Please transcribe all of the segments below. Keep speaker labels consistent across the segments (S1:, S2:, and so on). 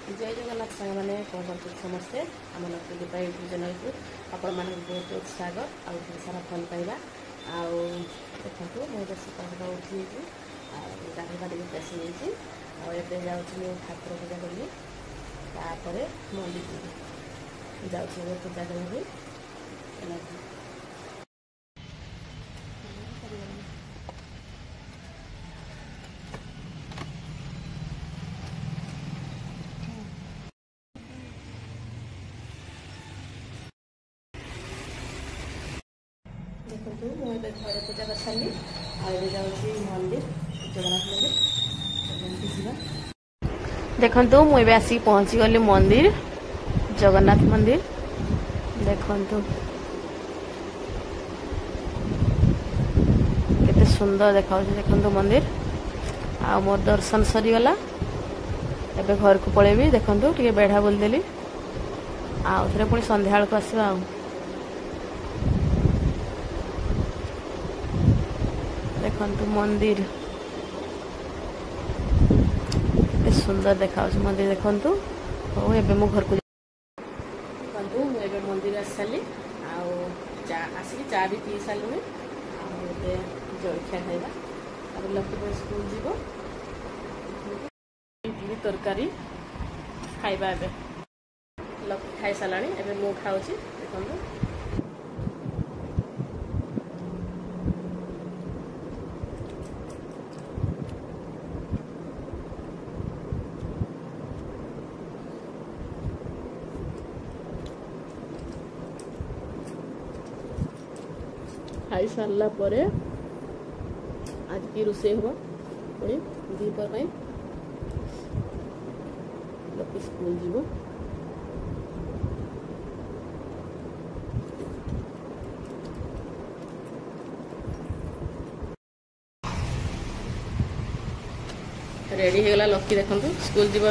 S1: जय जगन्नाथ सांग मैंने कौन करते समस्ते आम लकी दीपा यूट्यूब चैनल को आपण मान बहुत बहुत स्वागत आउ सारा भल पाइबा आउ देखो मुझे सकाल उठी गाधोगा टे पेसी जाइए जाऊँ ठाकुर पूजा करी तापर मंदिर जाऊँ पूजा करी देखो मुझे घर पूजा कर सारी आगे जाऊँगी मंदिर जगन्नाथ मंदिर देखु मुझे आसिक पहुँची गली मंदिर जगन्नाथ मंदिर देखु केते सुंदर देखा देखु मंदिर आ मोर दर्शन सरीगला एबे घर को पलैबी देखु टे बेढ़ा बुलदेली आउ थे पुणी संध्या को आसवा देखु मंदिर केते सुंदर देखा मंदिर देखु हो एबे मो घर को देखु मुझे मंदिर आसी सारी आसिक चा भी पी सारे जलखिया खाइबा और लक्ष्मी स्कूल जीव इडली तरकारी खाइबा एबे लक्ष्मी खाई सारा एबे मु खाऊची देखु खाई सारा पर आज की रोषे हम पुणी दीपर लकी स्कूल जीव रेडी हो गला लकी देखु स्कूल जीव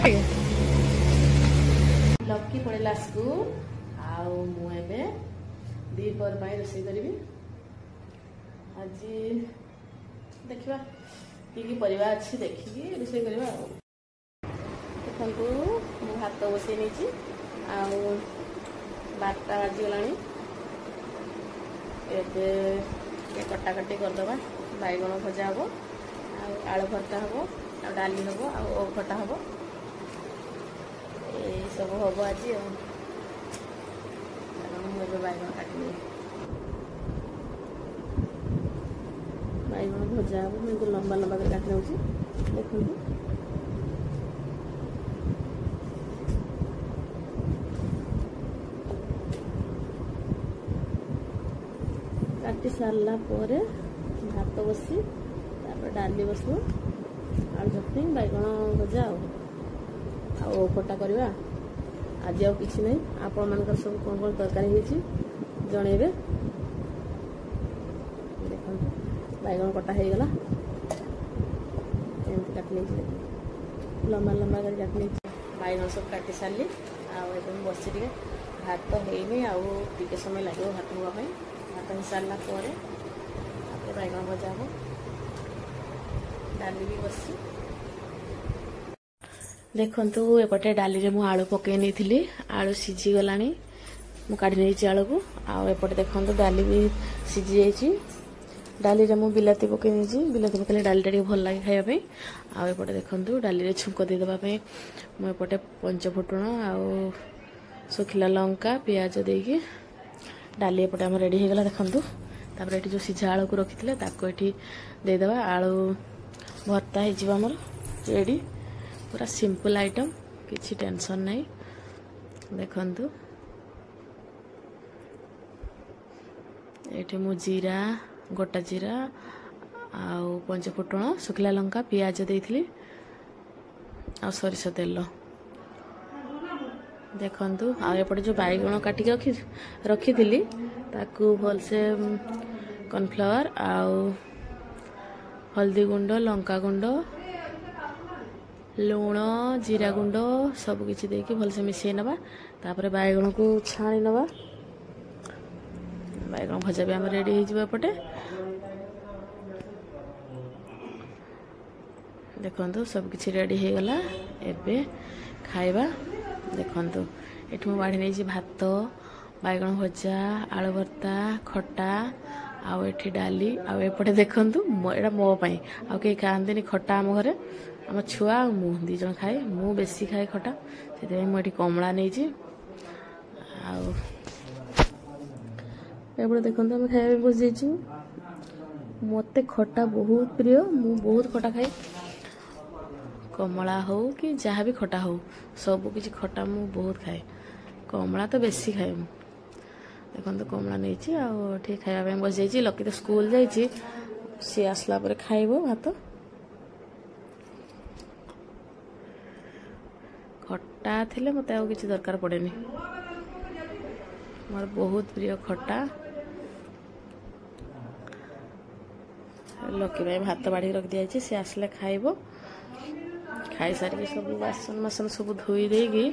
S1: ए लकी पड़ेगा स्कूल आउ मुझे दीपर रोषे करी आज देखा कि परिवा अच्छी देखिकी रोषे करवा देखु मु हाथ बसई नहीं आउ 12टा बाजीगला एबे कटाकटी करदे बैगण भजा हम आलू भर्ता हम डाली हम आ खटा हम ये सब हम आज मुझे बैगण काटली बैगण भजा हम मुझे लंबा लंबा कर काट नौची देखु काटी सारा पर भात बसी डाली बसो आलू चटनी बैगण भजा आ खटा करवा आज आउ कि नहीं आपण मान सब कौन कौन तरकारी जनइबे देख बैगण कटा हो गला एमती काट नहीं लंबा लंबा कर काट नहीं बैगण सब काटी सारी आम बस टे भात होनी आगे समय लगे भात हाँपाई भात हो सारा पर बैगण भजा हम डाली भी बस देखु एपटे डाली रे मु आलू पकई नहीं आलू सीझी गला मुझे नहीं आलू को आउटे देखो डाली भी सीझी जाइए डाली रे मु बिलाती पकई नहीं बिलाती पकड़े डाली टे भल लगे खायापी आउटे देखो डाली रे छुंक देदेवाई मुझे पंचफुटण आउ सुखिला लंका पियाज देकी डाली एपटे आम रेडी हो गला देखु तापर ये जो सीझा आलू को रखी ये देदेवा आलू भर्ता होमर रेडी पूरा सिंपल आइटम किसी टेंशन नहीं देखु ये मु जीरा गोटा जीरा आउ पंचफुटण सुखिला लंका पियाज देइथिली आ सरिष तेल देखु आउटे जो बैगण काटिक रखी ताकू भलसे कॉर्नफ्लावर आउ हल्दी गुंड लंका गुंड लुण जीरा गुंड सबकि देकी भलसे मिसई नवा तापर बैगण को छाणी नवा बैगन भजा भी आम रेडी होपटे देखु सबकि रेडी हो गला एबे खाइबा देखु ये बाढ़ी नहीं भात बैगन भजा आलू भर्ता खटा आउ एठी डाली आउ एपटे देखंतु एटा मो पई आउ के खांदेनी खटा आम घरे आम छुआ मु दी जन खाए मु बेसी खाए खटा से मु एठी कमला नहीं छी आउ एपटे देखंतु हम खाए बस जाइछु मते खटा बहुत प्रिय मु बहुत खटा खाए कमला हो कि जहाँ भी खटा हो सब किसी खटा मु बहुत खाए कमला तो बेसी खाए मु देखो कमला नहीं ठीक खावा बस जाइए लकी तो स्कूल जाइए सी आसला पर खाइब भात खटा थिले मते आउ किसी दरकार पड़ेनी मोर बहुत प्रिय खटा लकी भाई भात बाढ़ी रख दिया सी आसले खाइब खाई सारी सब बासन बासन सब धोई देगी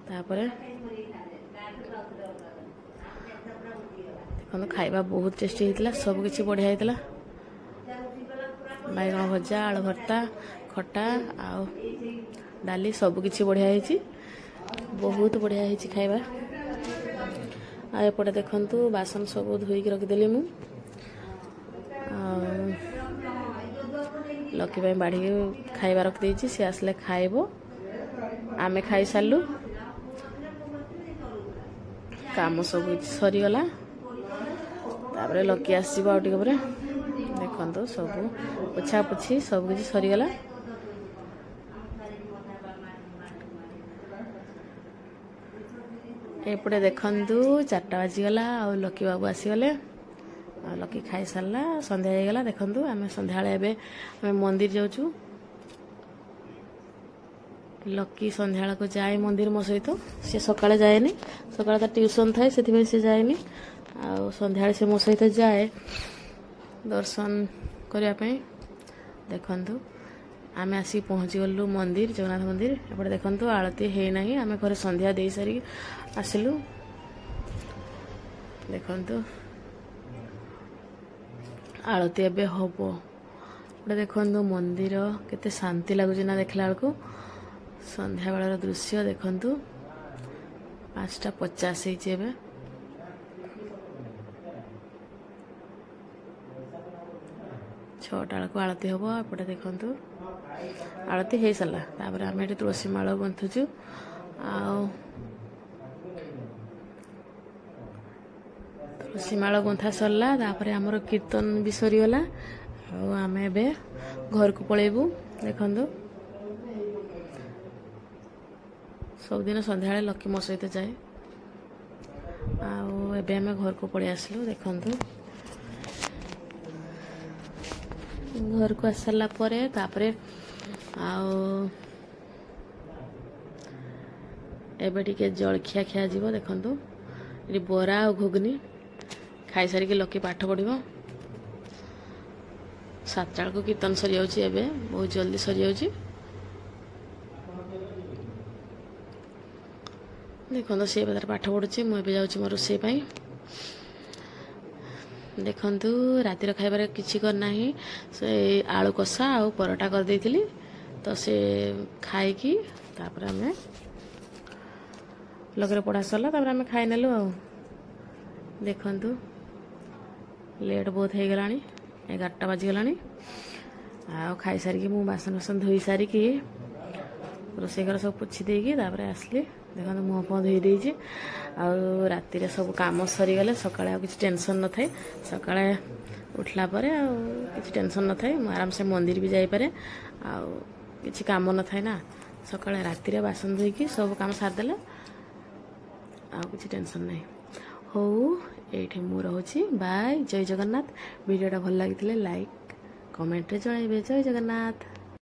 S1: तापरे देखो खाइबा बहुत टेस्टी होता सब किसी बढ़िया होता बैगन भजा आलू भर्ता खटा आउ डाली सब किसी बढ़िया होती बहुत बढ़िया होती खाइबा आएपटे देखंतु बासन सब धोईक रखिदेली मु लकी भाई बाढ़ी खाइबा रख देछि से आसले खाइबो आमे खाई सारलु काम सब सरीगला तापरे लकी आसीबो आउ टिके परे देखंतु सब पोछा पोछी सब किछि सरीगला एपटे देखंतु 4टा बाजिगला आउ लकी बाबू आसीगले लकी खाई सारा संध्या हो गला देखु आम संध्या आम मंदिर जाऊँ लकी संध्या को जाए मंदिर मो सहित सी सकाଳେ जाएनी सकाଳେ तो ट्यूशन थाए से जाएनी आ संध्या से मो सहित जाए दर्शन करने देखु आम आसिक पहुँची गलु मंदिर जगन्नाथ मंदिर एपटे देखु आरती है ना आम घर संध्या दे सारी आसिलु देखु आरती एबे हम गोटे देखो मंदिर केते शांति लगुच ना देखला बेलू संध्या बेलार दृश्य देखु 5:50 होइछे 6टा बेलू आरती हम एपटे देखु आरती हो सारा तापर आम ये तुलसी माल गुंथुचु तुलसी माल गुंथा सरला तापर आमर कीर्तन भी सरीगला आम ए घर को पलैबू देखु सबदिन संध्या लकी मो सहित जाए आबे आम घर को पलि आसलु देखु घर को आस सारा पर तापरे एबे टिके जलखिया खिया जीव देखु ये बरा और घुगनी खाई सारिक लकी पाठ पढ़ो 7टा को कीर्तन सरी जाऊँगी एबे बहुत जल्दी सरी जाऊँगी देखो सी बेतार पाठ पढ़ुची मुझे जाऊँगी मो रोषे देखु रातिर खाइबार किसी करना से आलू कषा आ परोटा कर देइथिली तो से खाई तापर आम लगरे पढ़ा सरला तापर आम खाई नेलु देखु लेट बहुत हो गला 11टा बाजिगला खाई सारिकी मु बासन बासन धोई सारिकी रोषे घर सब पोछि देकी तापर आसली देखो मुँह फुह धोई देछि राति सब काम सरीगले सकाळे किसी टेंशन न थाए सकाळे उठला परे किसी टेंशन न थाए आराम से मंदिर भी जाई पारे किसी काम न थाए ना सकाळे राति बासन धोईकी सब काम सारदेले किसी टेंशन नहीं हो ये मु रोची बाय जय जगन्नाथ वीडियोटा भल लगी लाइक कमेंट जणाइबे जय जगन्नाथ।